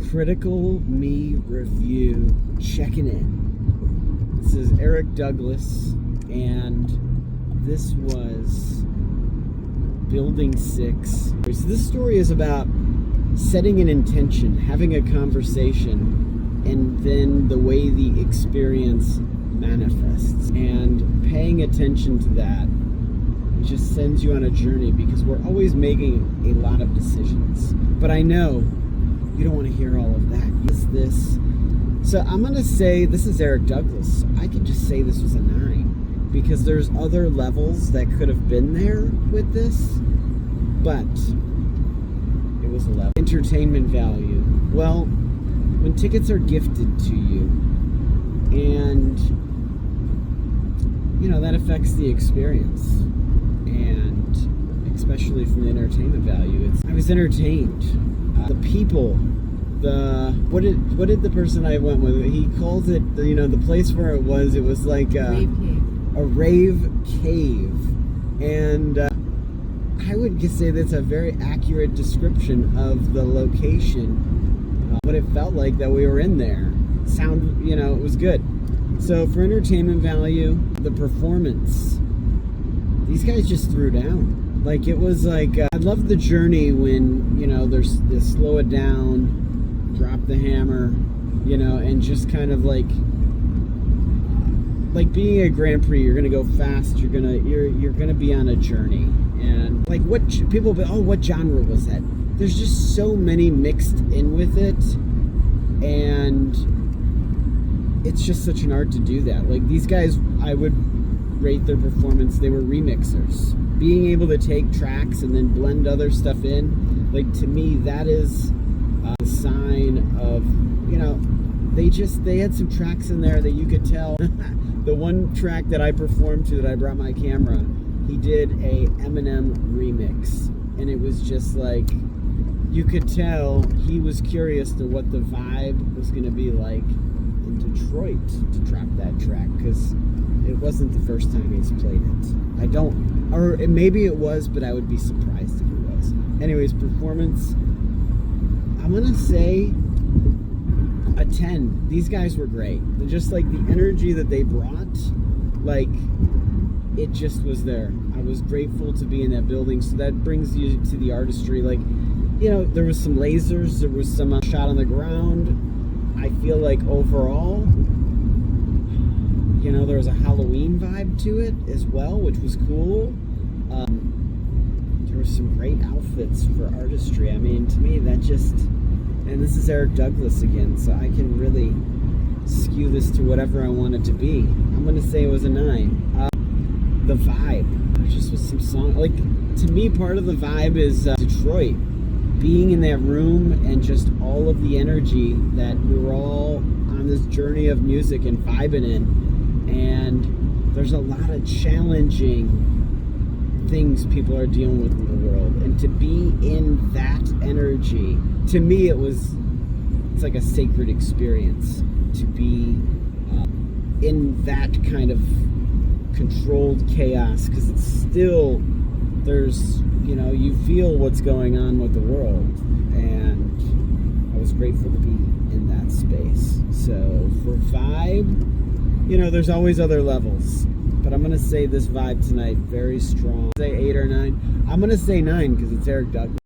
Critical Me Review checking in. This is Erik Douglas, and this was Building 6. So this story is about setting an intention, having a conversation, and then the way the experience manifests. And paying attention to that just sends you on a journey, because we're always making a lot of decisions. But I know you don't want to hear all of that. This. So I'm going to say this is Erik Douglas. I could just say this was a 9, because there's other levels that could have been there with this, but it was 11. Entertainment value. Well, when tickets are gifted to you, and that affects the experience, and especially from the entertainment value, I was entertained. The people, what did the person I went with, he calls it, the place where it was like a rave cave, and I would just say that's a very accurate description of the location, what it felt like that we were in there. Sound, it was good. So for entertainment value, the performance, these guys just threw down. Like, it was like, I love the journey when, there's this slow it down, drop the hammer, and just kind of like being a Grand Prix, you're gonna go fast, you're gonna be on a journey. And like, what people, what genre was that? There's just so many mixed in with it, and it's just such an art to do that. Like, these guys, I would rate their performance, they were remixers. Being able to take tracks and then blend other stuff in, like, to me, that is a sign of, they had some tracks in there that you could tell. The one track that I performed to, that I brought my camera, he did a Eminem remix, and it was just like, you could tell he was curious to what the vibe was going to be like in Detroit to drop that track, because it wasn't the first time he's played it. Or maybe it was, but I would be surprised if it was. Anyways, performance, I'm gonna say a 10. These guys were great. Just like the energy that they brought, like, it just was there. I was grateful to be in that building. So that brings you to the artistry. Like, there was some lasers, there was some shot on the ground. I feel like overall, there was a Halloween vibe to it as well, which was cool. There were some great outfits for artistry. I mean, to me, that just... And this is Erik Douglas again, so I can really skew this to whatever I want it to be. I'm going to say it was a 9. The vibe. There just was some song... Like, to me, part of the vibe is Detroit. Being in that room and just all of the energy that we were all on this journey of music and vibing in. And there's a lot of challenging things people are dealing with in the world. And to be in that energy, to me, it's like a sacred experience to be in that kind of controlled chaos, because it's still, there's, you feel what's going on with the world. And I was grateful to be in that space. So for vibe, there's always other levels, but I'm going to say this vibe tonight, very strong. Say 8 or 9. I'm going to say 9 because it's Erik Douglas.